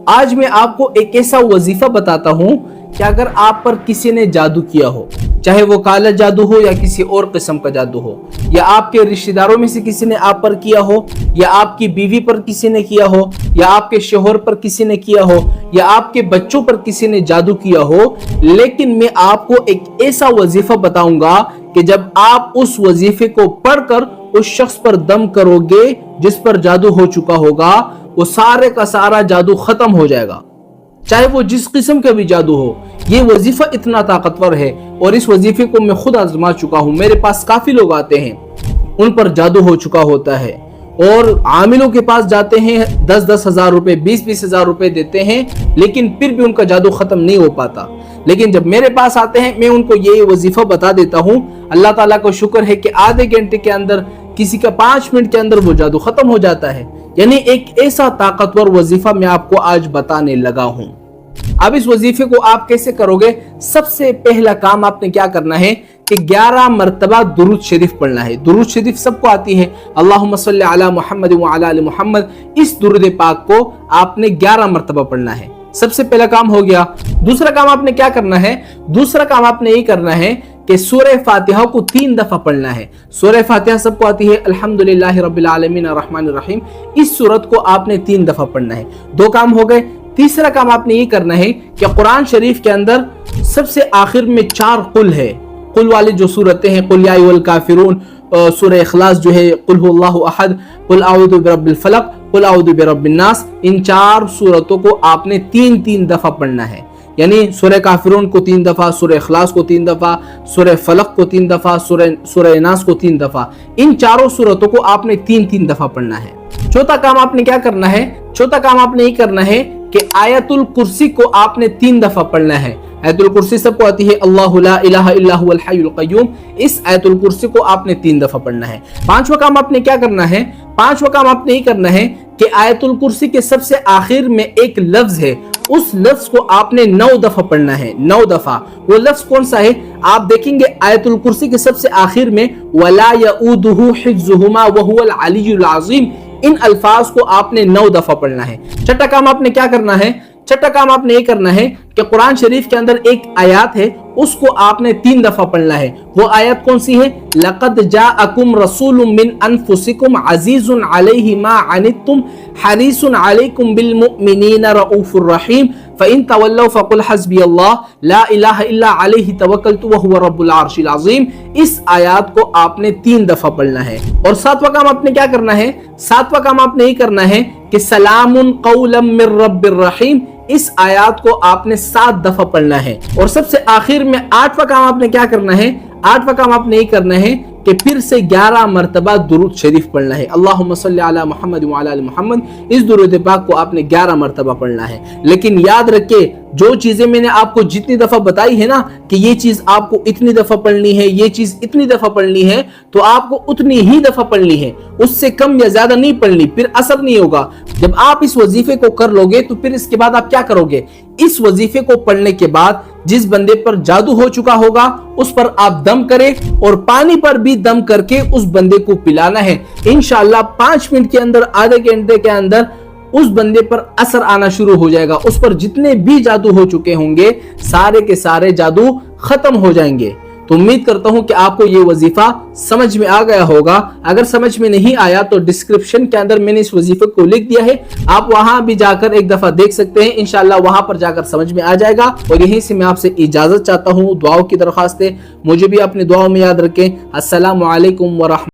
آج میں آپ کو ایک ایسا وظیفہ بتاتا ہوں کہ اگر آپ پر کسی نے جادو کیا ہو، چاہے وہ کالا جادو ہو یا کسی اور قسم کا جادو ہو، یا آپ کے رشتہ داروں میں سے کسی نے آپ پر کیا ہو، یا آپ کی بیوی پر کسی نے کیا ہو، یا آپ کے شوہر پر کسی نے کیا ہو، یا آپ کے بچوں پر کسی نے جادو کیا ہو، لیکن میں آپ کو ایک ایسا وظیفہ بتاؤں گا کہ جب آپ اس وظیفے کو پڑھ کر اس شخص پر دم کرو گے جس پر جادو ہو چکا ہوگا، وہ سارے کا سارا جادو ختم ہو جائے گا، چاہے وہ جس قسم کا بھی جادو ہو۔ یہ وظیفہ اتنا طاقتور ہے اور اس وظیفے کو میں خود آزما چکا ہوں۔ میرے پاس کافی لوگ آتے ہیں، ان پر جادو ہو چکا ہوتا ہے اور عاملوں کے پاس جاتے ہیں، 10-10 ہزار روپے 20-20 ہزار روپے دیتے ہیں، لیکن پھر بھی ان کا جادو ختم نہیں ہو پاتا۔ لیکن جب میرے پاس آتے ہیں میں ان کو یہ وظیفہ بتا دیتا ہوں، اللہ تعالیٰ کو شکر ہے کہ آدھے گھنٹے کے اندر، کسی کا 5 منٹ کے اندر وہ جادو ختم ہو جاتا ہے۔ یعنی ایک ایسا طاقتور وظیفہ میں آپ کو آج بتانے لگا ہوں۔ اب اس وظیفے کو آپ کیسے کرو گے؟ سب سے پہلا کام آپ نے کیا کرنا ہے کہ 11 مرتبہ درود شریف پڑھنا ہے۔ درود شریف سب کو آتی ہے، اللہم صلی علی محمد وعلی آل محمد۔ اس درود پاک کو آپ نے 11 مرتبہ پڑھنا ہے۔ سب سے پہلا کام ہو گیا۔ دوسرا کام آپ نے کیا کرنا ہے؟ دوسرا کام آپ نے یہ کرنا ہے کہ سورہ فاتحہ کو 3 دفعہ پڑھنا ہے۔ سورہ فاتحہ سب کو آتی ہے، الحمدللہ رب العالمین الرحمن الرحیم۔ اس سورت کو آپ نے 3 دفعہ پڑھنا ہے۔ 2 کام ہو گئے۔ تیسرا کام آپ نے یہ کرنا ہے کہ قرآن شریف کے اندر سب سے آخر میں 4 قل ہے، قل والی جو صورتیں ہیں، قل یا ایھا الکافرون، سورہ اخلاص جو ہے، قل هو اللہ احد، قل اعوذ برب الفلق، قل اعوذ برب الناس۔ ان 4 صورتوں کو آپ نے 3 دفعہ پڑھنا ہے۔ یعنی سورہ کافرون کو 3 دفعہ، سورہ اخلاص کو 3 دفعہ، سورہ فلق کو 3 دفعہ، سورہ ناس کو 3 دفعہ۔ ان 4 صورتوں کو آپ نے 3 دفعہ پڑھنا ہے۔ چوتھا کام آپ نے کیا کرنا ہے؟ چوتھا کام آپ نے یہ کرنا ہے کہ آیت الکرسی کو آپ نے 3 دفعہ پڑھنا ہے۔ آیت الکرسی سب کو آتی ہے، اللہ لا الہ الا هو الحی القیوم۔ اس آیت الکرسی کو آپ نے 3 دفعہ پڑھنا ہے۔ پانچواں کام آپ نے کیا کرنا ہے؟ پانچواں کام آپ نے یہ کرنا ہے کہ آیت الکرسی کے سب سے آخر میں ایک لفظ ہے، اس لفظ کو آپ نے 9 دفعہ پڑھنا ہے۔ 9 دفعہ۔ وہ لفظ کون سا ہے؟ آپ دیکھیں گے آیت الکرسی کے سب سے آخر میں وَلَا يَؤُودُهُ حِفْظُهُمَا وَهُوَ الْعَلِيُّ الْعَظِيمُ۔ ان الفاظ کو آپ نے 9 دفعہ پڑھنا ہے۔ چھٹا کام آپ نے کیا کرنا ہے؟ چھٹا کام آپ نے یہ کرنا ہے کہ قرآن شریف کے اندر ایک آیات ہے، اس کو آپ نے 3 دفعہ پڑھنا ہے۔ وہ آیت کون سی ہے؟ لَقَدْ جَاءَكُمْ رَسُولٌ مِّنْ أَنفُسِكُمْ عَزِيزٌ عَلَيْهِ مَا عَنِتُّمْ حَرِيصٌ عَلَيْكُمْ بِالْمُؤْمِنِينَ رَءُوفٌ رَحِيمٌ فَإِن تَوَلَّوْا فَقُلْ حَسْبِيَ اللَّهُ لَا إِلَٰهَ إِلَّا عَلَيْهِ تَوَكَّلْتُ وَهُوَ رَبُّ الْعَرْشِ الْعَظِيمِ۔ اس آیات کو آپ نے 3 دفعہ پڑھنا ہے۔ اور 7واں کام آپ نے کیا کرنا ہے؟ 7واں کام آپ نے یہ کرنا ہے کہ سلام قولا من رب الرحیم۔ اس آیات کو آپ نے 7 دفعہ پڑھنا ہے۔ اور سب سے آخر میں 8واں کام آپ نے کیا کرنا ہے؟ 8واں کام آپ نے یہ کرنا ہے کہ پھر سے 11 مرتبہ درود شریف پڑھنا ہے، اللہم صلی علی محمد وعلی آل محمد۔ اس درود پاک کو آپ نے 11 مرتبہ پڑھنا ہے۔ لیکن یاد رکھیں، جو چیزیں میں نے آپ کو جتنی دفعہ بتائی ہے نا کہ یہ چیز آپ کو اتنی دفعہ پڑھنی ہے، یہ چیز اتنی دفعہ پڑھنی ہے، تو آپ کو اتنی ہی دفعہ پڑھنی ہے، اس سے کم یا زیادہ نہیں پڑھنی، پھر اثر نہیں ہوگا۔ جب آپ اس وظیفے کو کر لو گے تو پھر اس کے بعد آپ کیا کرو گے؟ اس وظیفے کو پڑھنے کے بعد جس بندے پر جادو ہو چکا ہوگا اس پر آپ دم کریں اور پانی پر بھی دم کر کے اس بندے کو پلانا ہے۔ انشاءاللہ 5 منٹ کے اندر، آدھے گھنٹے کے اندر اس بندے پر اثر آنا شروع ہو جائے گا۔ اس پر جتنے بھی جادو ہو چکے ہوں گے سارے کے سارے جادو ختم ہو جائیں گے۔ تو امید کرتا ہوں کہ آپ کو یہ وظیفہ سمجھ میں آ گیا ہوگا۔ اگر سمجھ میں نہیں آیا تو ڈسکرپشن کے اندر میں نے اس وظیفے کو لکھ دیا ہے، آپ وہاں بھی جا کر ایک دفعہ دیکھ سکتے ہیں، انشاءاللہ وہاں پر جا کر سمجھ میں آ جائے گا۔ اور یہیں سے میں آپ سے اجازت چاہتا ہوں، دعاؤں کی درخواست ہے، مجھے بھی اپنی دعاؤں میں یاد رکھیں۔ السلام علیکم ورحمۃ